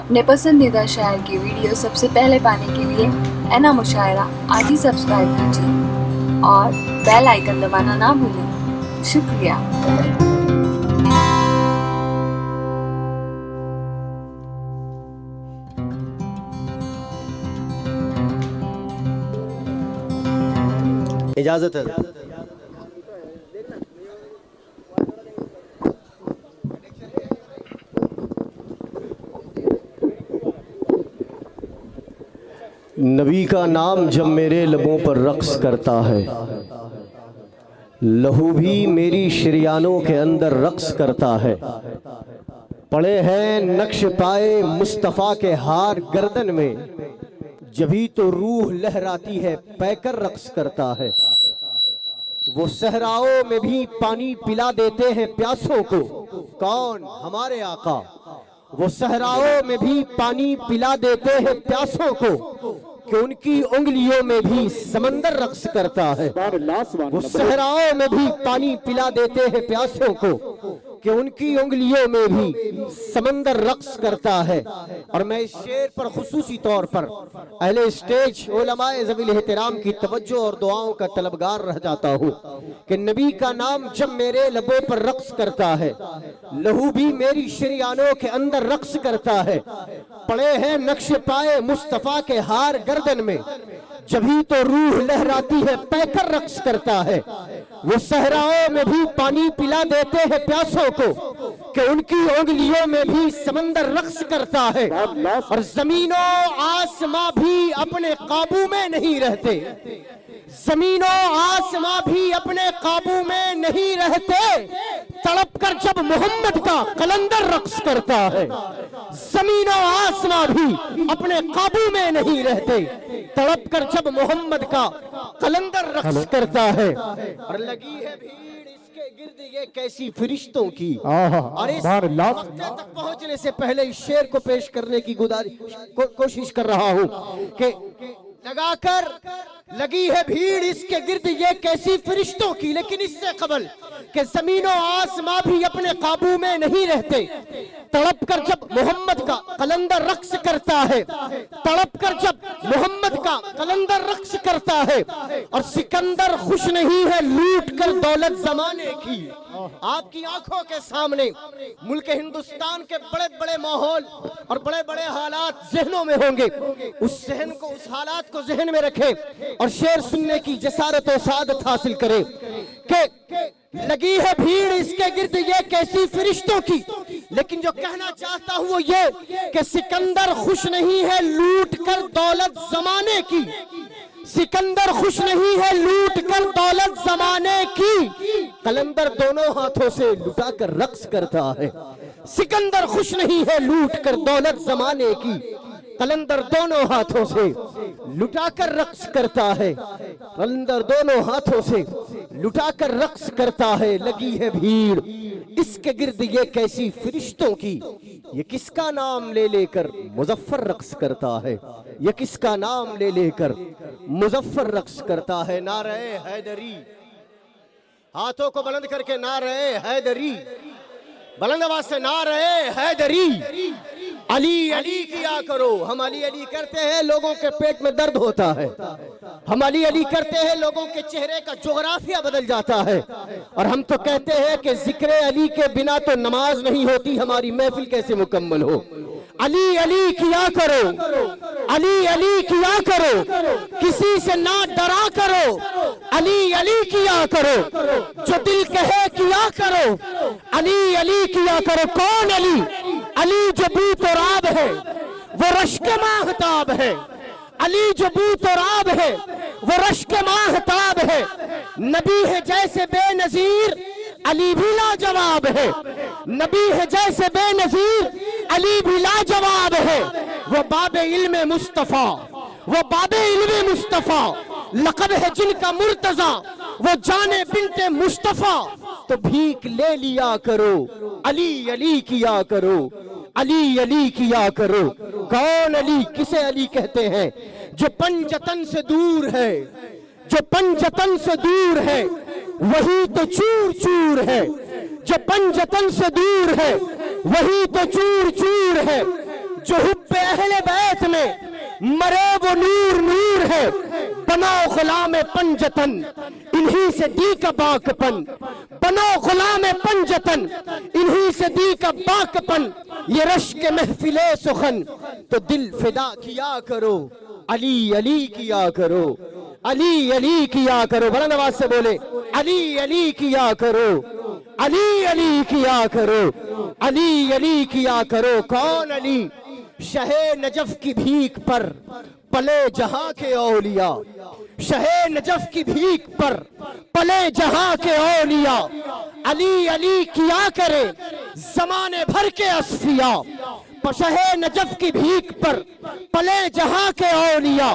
अपने पसंदीदा शायर की वीडियो सबसे पहले पाने के लिए एना मुशायरा आज ही सब्सक्राइब कीजिए और बेल आइकन दबाना ना भूलें। शुक्रिया। इजाजत है। नबी का नाम जब मेरे लबों पर रक्स करता है, लहू भी मेरी शरियानों के अंदर रक्स करता है। पड़े हैं नक्श पाए मुस्तफ़ा के हार गर्दन में, जभी तो रूह लहराती है पैकर रक्स करता है। वो सहराओं में भी पानी पिला देते हैं प्यासों को, कौन? हमारे आका। वो सहराओं में भी पानी पिला देते हैं प्यासों को, कि उनकी उंगलियों में भी समंदर रक्स करता है। वो सहराओं में भी पानी पिला देते हैं प्यासों को, कि उनकी उंगलियों में भी समंदर रक्स करता है। और मैं इस शेर पर खुसूसी तौर पर अहले स्टेज उलमाए ज़वील एहतराम की तवज्जो और दुआओं का तलबगार रह जाता हूँ कि नबी का नाम जब मेरे लबों पर रक्स करता है, लहू भी मेरी शरियानों के अंदर रक्स करता है। पड़े हैं नक्श पाए मुस्तफ़ा के हार गर्दन में, जभी तो रूह लहराती है पैकर रक्स करता है। वो सहराओं में भी पानी पिला देते हैं प्यासों को, कि उनकी उंगलियों में भी समंदर रक्स करता है। और जमीनों आसमां भी अपने काबू में नहीं रहते, जमीनों आसमां भी अपने काबू में नहीं रहते। तड़प कर जब मोहम्मद का कलंदर रक्स करता है, जमीनों आसमां भी अपने काबू में नहीं रहते। तड़प कर जब मोहम्मद का कलंदर रक्स करता है। और लगी है भीड़ इसके गिर्द ये कैसी फरिश्तों की। और इस मक्ते तक पहुंचने से पहले इस शेर को पेश करने की कोशिश कर रहा हूं कि लगाकर लगी है भीड़ इसके गिर्द ये कैसी फरिश्तों की, लेकिन इससे कबल कि जमीनों आसमां भी अपने काबू में नहीं रहते। तड़प कर जब मोहम्मद का कलंदर रक्स करता है, तड़प कर जब मोहम्मद का कलंदर रक्स करता है। और सिकंदर खुश नहीं है लूट कर दौलत जमाने की। आपकी आंखों के सामने मुल्क हिंदुस्तान के बड़े बड़े माहौल और बड़े बड़े हालात जहनों में होंगे। उस जहन को, उस हालात को जहन में रखे और शेर सुनने की जसारत और सादत हासिल करे कि लगी है भीड़ इसके गिर्द ये कैसी फरिश्तों की। लेकिन जो कहना चाहता हूं वो ये कि सिकंदर खुश नहीं है लूट कर दौलत जमाने की। सिकंदर खुश नहीं है लूट कर दौलत जमाने की, कलंदर दोनों हाथों से लुटा कर रक्स करता है। सिकंदर खुश नहीं है लूट कर दौलत जमाने की, कलंदर दोनों हाथों से लुटाकर रक्स करता है। कलंदर दोनों हाथों से लुटाकर रक्स करता है। लगी है भीड़ इसके गिर्द ये कैसी फरिश्तों की, ये किसका नाम ले लेकर मुजफ्फर रक्स करता है। ये किसका नाम ले लेकर मुजफ्फर रक्स करता है। नारे हैदरी, हाथों को बुलंद करके नारे हैदरी, बुलंद आवाज से नारे हैदरी। अली अली किया करो। हम अली अली करते हैं, लोगों के पेट में दर्द होता है। हम अली अली करते हैं, लोगों के चेहरे का जोग्राफिया बदल जाता है। और हम तो कहते हैं कि जिक्र अली के बिना तो नमाज नहीं होती, हमारी महफिल कैसे मुकम्मल हो। अली अली किया करो, अली अली किया करो, किसी से ना डरा करो। अली अली किया करो, जो दिल कहे किया करो। अली अली किया करो। कौन अली? अली जो बूत और आब है, वो रश्क माहताब है। अली जो बूत और आब है, वो रश्क माहताब है। नबी है जैसे बेनजीर, अली भी लाजवाब है। नबी है जैसे बेनजीर, अली भी लाजवाब है। वो बाबे इल्म मुस्तफा, वो बाबे इल्म मुस्तफा, लक़ब है जिनका मुर्तजा, वो जाने बिन्ते मुस्तफा। तो भीख ले लिया करो, अली अली किया करो, अली अली किया करो। कौन अली? किसे अली कहते हैं? जो पंजतन से दूर है, जो पंजतन से दूर है वही तो चूर चूर है। जो पंजतन से दूर है वही तो चूर चूर है। जो हुब्बे अहले बैत में मरे वो नूर नूर है, बनो गुलाम पंजतन इन्हीं से दी का बाकपन, बनो गुलाम पंजतन इन्हीं से दी का बाकपन, ये रश्क महफिले सुखन तो दिल फिदा किया करो, अली अली किया करो, अली अली किया करो। बड़ा नवाज से बोले अली अली किया करो, अली अली किया करो, अली अली किया करो। कौन अली? शहे नजफ की भीख पर पले जहां के औलिया, शहे नजफ की भीख पर पले जहां के औलिया, अली अली किया करे जमाने भर के असफिया, शहे नजफ की भीख पर पले जहां के औलिया,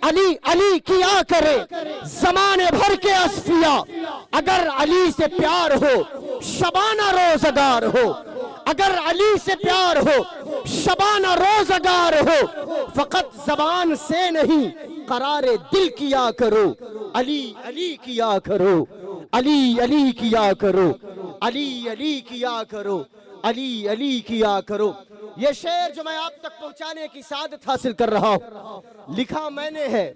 अली अली किया करे जमाने भर के असफिया। अगर अली से प्यार हो शबाना रोजगार हो, अगर अली से प्यार हो शबाना रोजगार हो, फकत जबान से नहीं करारे दिल किया करो, अली अली किया करो, अली अली किया करो, अली अली किया करो, अली अली किया करो। ये शेर जो मैं आप तक पहुंचाने की सादत हासिल कर रहा हूं, लिखा मैंने है,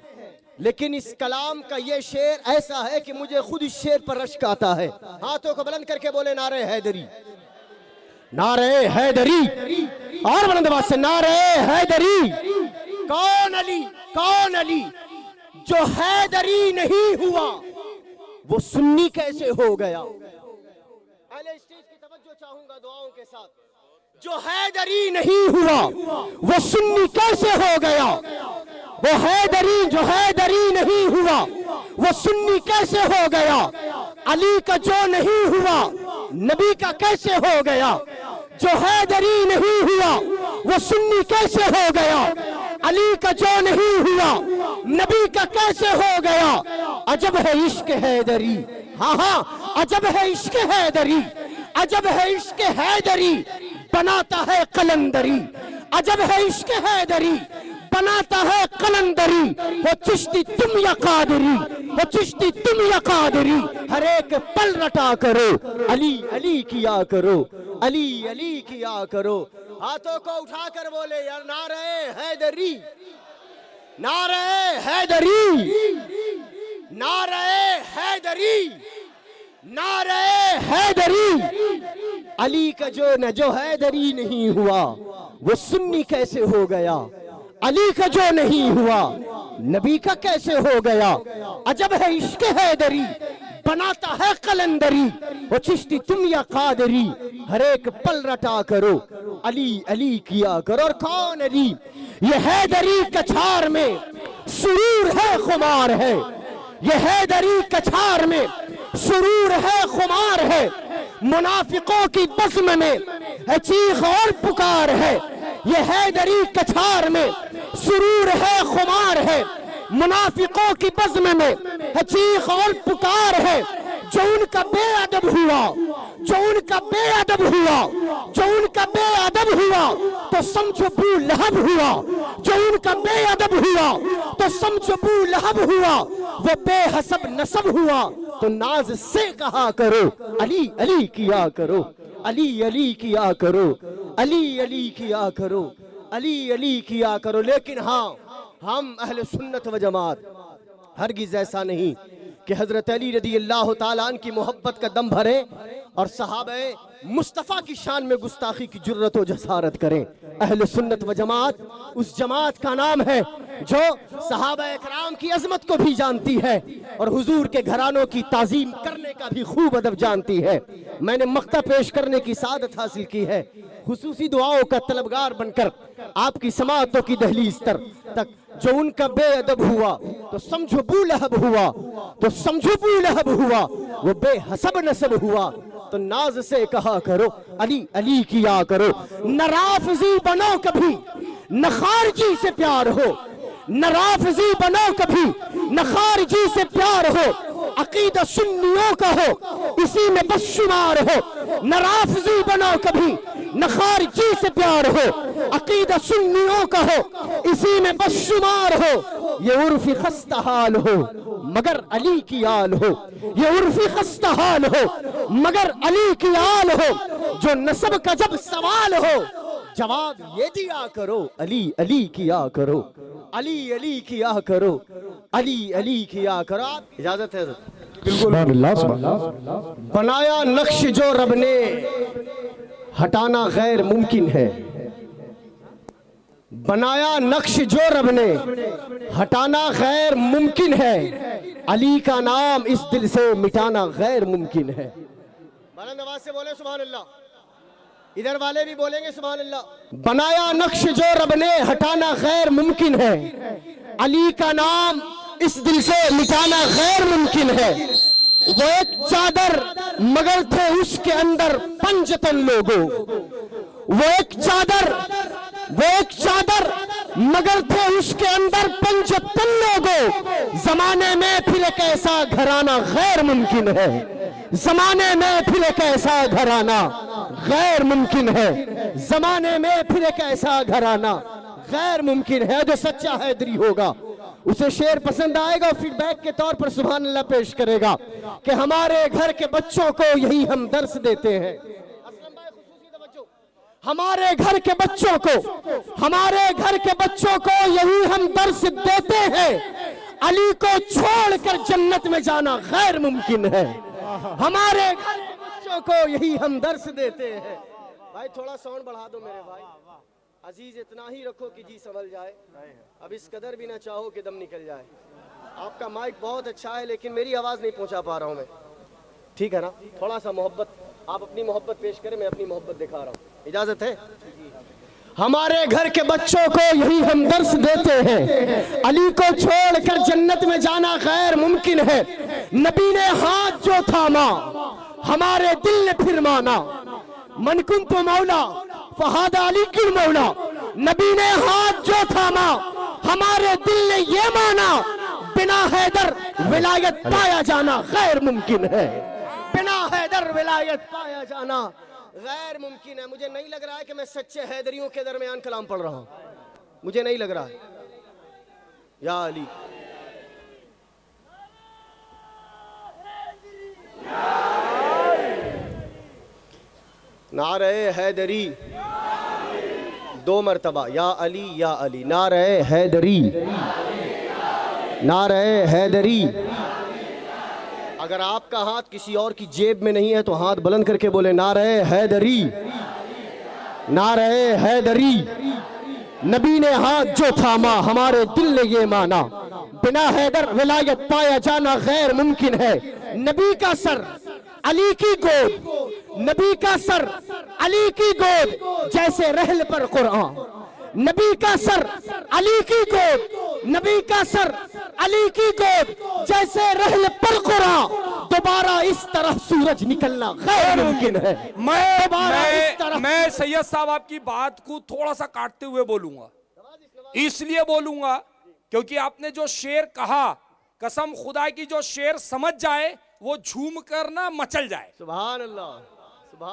लेकिन इस कलाम का ये शेर ऐसा है कि मुझे खुद इस शेर पर रश्क आता है। हाथों को बुलंद करके बोले नारे हैदरी, नारे हैदरी, और बुलंद आवाज से नारे हैदरी। कौन अली? कौन अली? जो हैदरी नहीं हुआ वो सुन्नी कैसे हो गया? पहले स्टेज की तवज्जो चाहूंगा दुआओं के साथ। जो हैदरी नहीं हुआ वो सुन्नी कैसे हो गया? वो हैदरी, जो हैदरी नहीं हुआ वो सुन्नी कैसे हो गया? अली का जो नहीं हुआ नबी का कैसे हो गया? जो हैदरी नहीं हुआ वो सुन्नी कैसे हो गया? अली का जो नहीं हुआ नबी का कैसे हो गया? अजब है इश्क हैदरी, हाँ हाँ अजब है इश्क हैदरी, अजब है इश्क हैदरी बनाता है कलंदरी, अजब है इश्क हैदरी बनाता है कलंदरी। वो चिश्ती तुम या कादरी, वो चिश्ती तुम या कादरी, हर एक पल रटा करो, अली अली किया करो, अली अली किया करो। हाथों को उठाकर बोले यार नारे हैदरी, नारे हैदरी, नारे हैदरी, नारे हैदरी। अली का जो हैदरी नहीं हुआ वो सुन्नी कैसे हो गया? अली का जो नहीं हुआ नबी का कैसे हो गया? अजब है इश्क हैदरी बनाता है कलंदरी, वो चिश्ती तुम या कादरी, हर एक पल रटा करो, अली अली किया करो। और कौन अली? ये हैदरी कछार में सुरूर है खुमार है, ये हैदरी कछार में सुरूर है खुमार है, मुनाफिकों की बज़्म में है चीख और पुकार है। ये हैदरी कछार में सुरूर है खुमार है, मुनाफिकों की बज़्म में है चीख और पुकार है। जो उनका बेअदब हुआ, जो उनका बेअदब हुआ, जो उनका बेअदब हुआ तो समझो अबू लहब हुआ, जो उनका बेअदब हुआ तो समझो अबू लहब हुआ। वो बेहसब नसब हुआ तो नाज से कहा करो, अली अली किया करो, अली अली किया करो, अली अली किया करो, अली अली किया करो। लेकिन हाँ, हम अहले सुन्नत व जमात हरगिज़ ऐसा नहीं कि हजरत अली रदी अल्लाह ताला अन्हु की मोहब्बत का दम भरे और सहाबे मुस्तफ़ा की शान में गुस्ताखी की जुर्रत व जसारत करें। अहले सुन्नत व जमात उस जमात का नाम है जो सहाबा इकराम की अजमत को भी जानती है और हुजूर के घरानों की ताजीम करने का भी खूब अदब जानती है। मैंने मक्ता पेश करने की सादत हासिल की है, खुसूसी दुआओं का तलबगार बनकर आपकी समाअतों की दहलीज तक। जो उनका बेअदब हुआ तो समझो अबू लहब हुआ, तो समझो अबू लहब हुआ। वो बेहसब नसब हुआ तो नाज से कहा करो, अली अली किया करो। न राफ़ज़ी बनो कभी न खारजी से प्यार हो, न राफ़ज़ी बनो कभी न खारजी से प्यार हो। अकीदा सुन्नियों का हो इसी में बस शुमार हो, न राफ़ज़ी बनो कभी न खारजी से प्यार हो। अकीदा सुन्नियों का हो इसी में बस शुमार हो। ये उर्फ़ी खस्ता हाल हो मगर अली की आल हो, ये उर्फ़ी खस्ता हाल हो मगर अली की आल हो। जो नसब का जब सवाल हो जवाब ये दिया करो, अली अली किया करो, अली अली किया करो, अली अली किया करो। आप इजाजत है? बिल्कुल। बनाया नक्श जो रब ने, हटाना गैर मुमकिन है। बनाया नक्श जो रब ने, हटाना गैर मुमकिन है। अली का नाम इस दिल से मिटाना गैर मुमकिन है। बुलंद आवाज से बोले सुभान अल्लाह। इधर वाले भी बोलेंगे सुभान अल्लाह। बनाया नक्श जो रब ने, हटाना गैर मुमकिन है। अली का नाम इस दिल से मिटाना गैर मुमकिन है। वो एक चादर मगर थे उसके अंदर पंजतन लोगों। वो एक चादर मगर थे उसके अंदर पंजतन लोगों। जमाने में फिर एक ऐसा घराना गैर मुमकिन है। जमाने में फिर एक ऐसा घराना गैर मुमकिन है। जमाने में फिर एक ऐसा घराना गैर मुमकिन है। जो सच्चा हैदरी होगा उसे शेर पसंद आएगा, फीडबैक के तौर पर सुभान अल्लाह पेश करेगा कि हमारे घर के बच्चों को यही हम दर्स देते हैं। हमारे घर के बच्चों को यही हम दर्स देते हैं। अली को छोड़कर जन्नत में जाना गैर मुमकिन है। हमारे घर के बच्चों को यही हम दर्स देते हैं। भाई थोड़ा साउंड बढ़ा दो मेरे भाई। अजीज इतना ही रखो कि जी संभल जाए, अब इस कदर भी ना चाहो कि दम निकल जाए। आपका माइक बहुत अच्छा है लेकिन मेरी आवाज नहीं पहुंचा पा रहा हूं मैं, ठीक है ना? थोड़ा सा मोहब्बत, आप अपनी मोहब्बत पेश करें, मैं अपनी मोहब्बत दिखा रहा हूं, इजाजत है? हमारे घर के बच्चों को यही हम दर्स देते हैं। अली को छोड़कर जन्नत में जाना गैर मुमकिन है। नबी ने हाथ जो थामा हमारे दिल ने फिर माना। मन कुंतु मौला फहादा अली कुल मौला। नबी ने हाथ जो थामा हमारे दिल ने ये माना। बिना हैदर विलायत पाया जाना गैर मुमकिन है। बिना हैदर विलायत पाया जाना गैर मुमकिन है। मुझे नहीं लग रहा है कि मैं सच्चे हैदरियों के दरमियान कलाम पढ़ रहा हूं, मुझे नहीं लग रहा है। या अली नारे हैदरी दो मर्तबा, या अली नारे हैदरी, नारे हैदरी। अगर आपका हाथ किसी और की जेब में नहीं है तो हाथ बुलंद करके बोले नारे हैदरी, नारे हैदरी। नबी ने हाथ जो थामा हमारे दिल ने ये माना। बिना हैदर विलायत पाया जाना गैर मुमकिन है। नबी का सर अली की गोद, नबी का सर अली की गोद जैसे रहल पर कुरान। नबी का सर अली की गोद, नबी का सर अली की गोद जैसे रहल पर कुरान। दोबारा इस तरह सूरज निकलना गैर मुमकिन है। मैं सैयद साहब आपकी बात को थोड़ा सा काटते हुए बोलूंगा, इसलिए बोलूंगा क्योंकि आपने जो शेर कहा, कसम खुदा की जो शेर समझ जाए वो झूम कर ना मचल जाए। सुभान अल्लाह।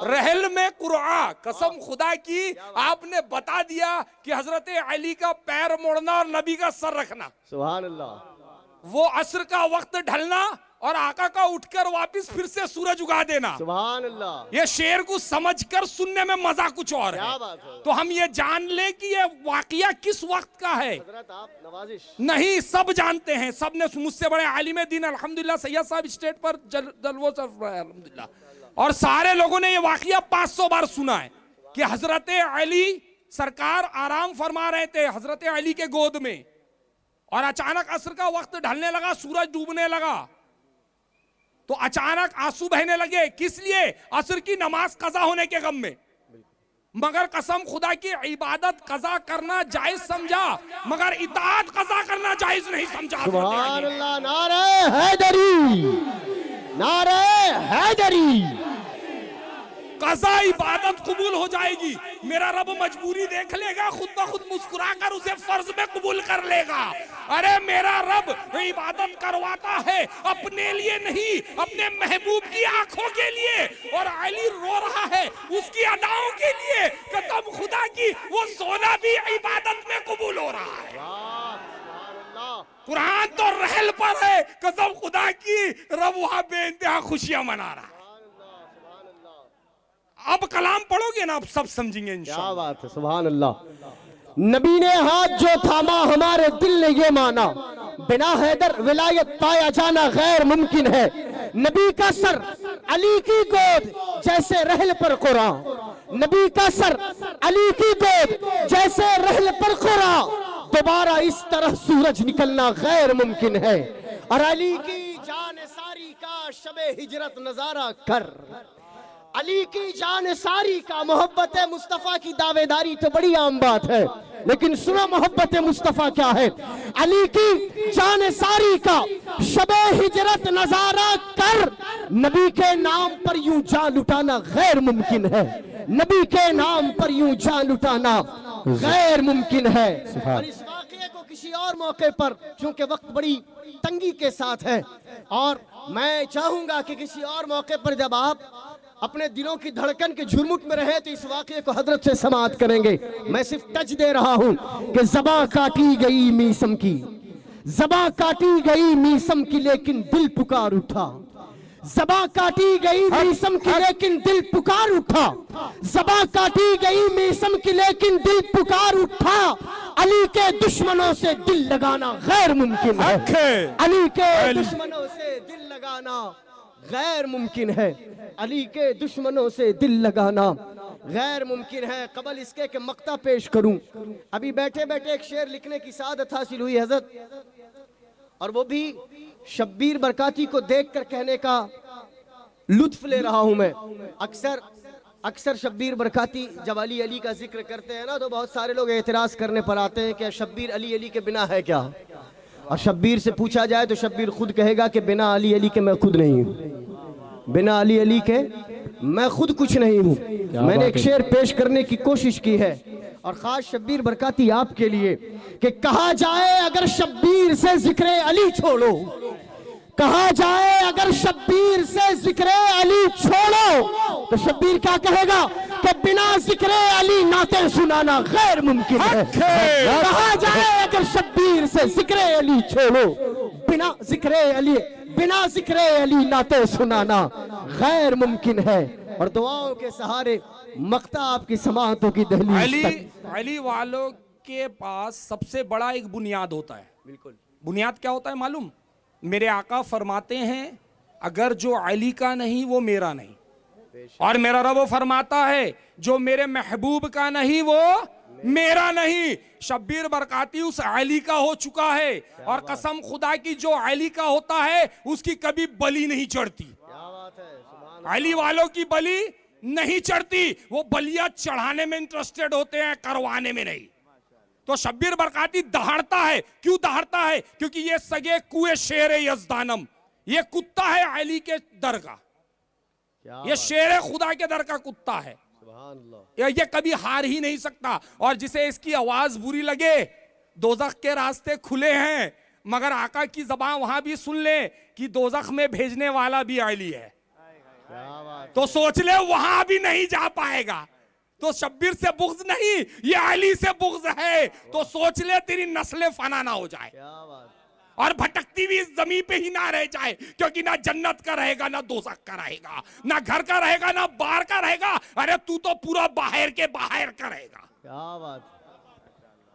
रहल में कुरान, कसम खुदा की आपने बता दिया कि हजरत अली का पैर मोड़ना और नबी का सर रखना। सुभान अल्लाह। वो असर का वक्त ढलना और आका का उठकर वापस फिर से सूरज उगा देना। सुभान अल्लाह। ये शेर को समझकर सुनने में मजा कुछ और है। क्या बात है? तो हम ये जान ले कि ये वाकया किस वक्त का है। हजरत आप नवाजिश नहीं, सब जानते हैं, सब ने मुझसे बड़े आलिम दीन अल्हम्दुलिल्लाह सैयद साहब स्टेट पर जलवों से अल्हम्दुलिल्लाह, और सारे लोगों ने ये वाकया 500 बार सुना है कि हजरत अली सरकार आराम फरमा रहे थे हजरत अली के गोद में, और अचानक असर का वक्त ढलने लगा, सूरज डूबने लगा, तो अचानक आंसू बहने लगे। किस लिए? असर की नमाज कज़ा होने के गम में। मगर कसम खुदा की इबादत कज़ा करना जायज समझा, मगर इताअत कज़ा करना जायज नहीं समझा। सुभान अल्लाह। नारे हैदरी, नारे हैदरी। कज़ा इबादत कबूल हो जाएगी। मेरा रब मजबूरी देख लेगा, खुद ब खुद मुस्कुरा कर उसे फर्ज में कबूल कर लेगा। अरे मेरा रब इबादत करवाता है अपने लिए नहीं, अपने महबूब की आंखों के लिए। और अली रो रहा है उसकी अदाओं के लिए। कसम खुदा की वो सोना भी इबादत में कबूल हो रहा है। कुरान तो रहल पर है, कसम खुदा की रब वहां बेइंतहा खुशियां मना रहा है। अब कलाम पढ़ोगे ना, अब सब समझेंगे क्या इंशाअल्लाह। बात है, सुभान अल्लाह। नबी ने हाथ जो थामा हमारे दिल ने ये माना, बिना हैदर विलायत पाया जाना गैर मुमकिन है। नबी का सर अली की गोद जैसे रहल पर कुरान, नबी का सर अली की गोद जैसे रहल पर कुरान, दोबारा इस तरह सूरज निकलना गैर मुमकिन है। और अली की जान सारी का शबे हिजरत नजारा कर, अली की जान सारी का मोहब्बत मुस्तफा की दावेदारी तो बड़ी आम बात है, लेकिन सुनो मोहब्बत मुस्तफा क्या है। अली की जान सारी का शबे हिजरत नजारा कर, नबी के नाम पर यूं जान लुटाना गैर मुमकिन है, नबी के नाम पर यूं जान लुटाना गैर मुमकिन है। और इस वाक़ये को किसी और मौके पर, चूंकि वक्त बड़ी तंगी के साथ है, और मैं चाहूंगा कि किसी और मौके पर जब आप अपने दिलों की धड़कन के झुरमुट में रहे तो इस वाक़ये को हजरत से समाअत करेंगे। मैं सिर्फ टच दे रहा हूं कि ज़बां काटी गई मीसम की, ज़बां काटी गई मीसम की लेकिन दिल पुकार उठा, ज़बां काटी गई मीसम की लेकिन दिल पुकार उठा, ज़बां काटी गई मीसम की लेकिन दिल पुकार उठा। अली के दुश्मनों से दिल लगाना गैर मुमकिन है, अली के दुश्मनों से दिल लगाना गैर मुमकिन है, अली के दुश्मनों से दिल लगाना गैर मुमकिन है। कबल इसके कि मक्ता पेश करूं, अभी बैठे बैठे एक शेर लिखने की सादत हासिल हुई हजरत, और वो भी शब्बीर बरकाती को देखकर कहने का लुत्फ ले रहा हूं मैं। अक्सर शब्बीर बरकाती जब अली अली का जिक्र करते हैं ना, तो बहुत सारे लोग एतराज करने पर आते हैं कि शब्बीर अली अली के बिना है क्या। और शब्बीर से पूछा जाए तो शब्बीर खुद कहेगा कि बिना अली अली के मैं खुद नहीं हूं, बिना अली अली के मैं खुद कुछ नहीं हूं। मैंने एक शेर पेश करने की कोशिश की है, और खास शब्बीर बरकाती आपके लिए, कि कहा जाए अगर शब्बीर से जिक्र अली छोड़ो, कहा जाए अगर शब्बीर से जिक्र अली छोड़ो, तो शब्बीर क्या कहेगा कि बिना जिक्र अली नाते सुनाना गैर मुमकिन है। कहा जाए अगर शब्बीर से जिक्र अली छोड़ो, बिना जिक्र अली नाते सुनाना गैर मुमकिन है। और दुआओं के सहारे मक्ता आपकी समाअतों की दहलीज तक। अली वालों के पास सबसे बड़ा एक बुनियाद होता है। बिल्कुल। बुनियाद क्या होता है मालूम? मेरे आका फरमाते हैं अगर जो अली का नहीं वो मेरा नहीं, और मेरा रब फरमाता है जो मेरे महबूब का नहीं वो मेरा नहीं। शब्बीर बरकाती उस अली का हो चुका है, और कसम खुदा की जो अली का होता है उसकी कभी बलि नहीं चढ़ती। अली वालों की बलि नहीं चढ़ती, वो बलियां चढ़ाने में इंटरेस्टेड होते हैं, करवाने में नहीं। तो शब्बीर बरकाती दहाड़ता है। क्यों दहाड़ता है? क्योंकि ये सगे कुए शेर यज़दानम, ये कुत्ता है अली के दर का, ये शेर खुदा के दर का कुत्ता है, ये कभी हार ही नहीं सकता। और जिसे इसकी आवाज बुरी लगे, दोजख के रास्ते खुले हैं, मगर आका की ज़बान वहां भी सुन ले कि दोजख में भेजने वाला भी अली है, तो सोच ले वहां भी नहीं जा पाएगा। तो शब्बीर से बुग़्ज़ नहीं, ये अली से बुग़्ज़ है, तो सोच ले तेरी नस्लें फना ना हो जाए और भटकती भी इस जमीन पे ही ना रह जाए, क्योंकि ना जन्नत का रहेगा ना दोज़ख का रहेगा, ना घर का रहेगा ना बाहर का रहेगा। अरे तू तो पूरा बाहर के बाहर का रहेगा। क्या बात।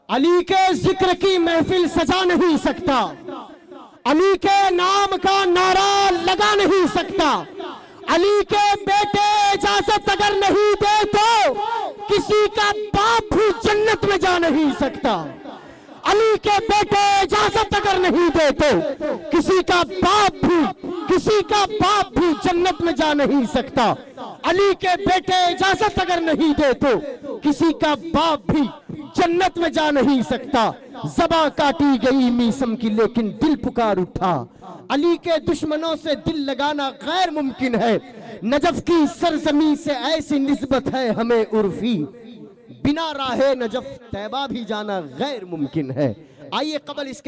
अली के जिक्र की महफिल सजा नहीं सकता, अली के नाम का नारा लगा नहीं सकता, अली के बेटे इजाजत अगर नहीं दे तो किसी का बाप भी जन्नत में जा नहीं सकता, अली के बेटे इजाजत अगर नहीं दे तो किसी का बाप भी जन्नत में जा नहीं सकता, अली के बेटे इजाजत अगर नहीं दे तो किसी का बाप भी जन्नत में जा नहीं सकता। ज़बां काटी गई मीसम की लेकिन दिल पुकार उठा, अली के दुश्मनों से दिल लगाना गैर मुमकिन है। नजफ की सरजमी से ऐसी निस्बत है हमें उर्फी, बिना राहे नजफ तैबा भी जाना गैर मुमकिन है। आइए कबल इसके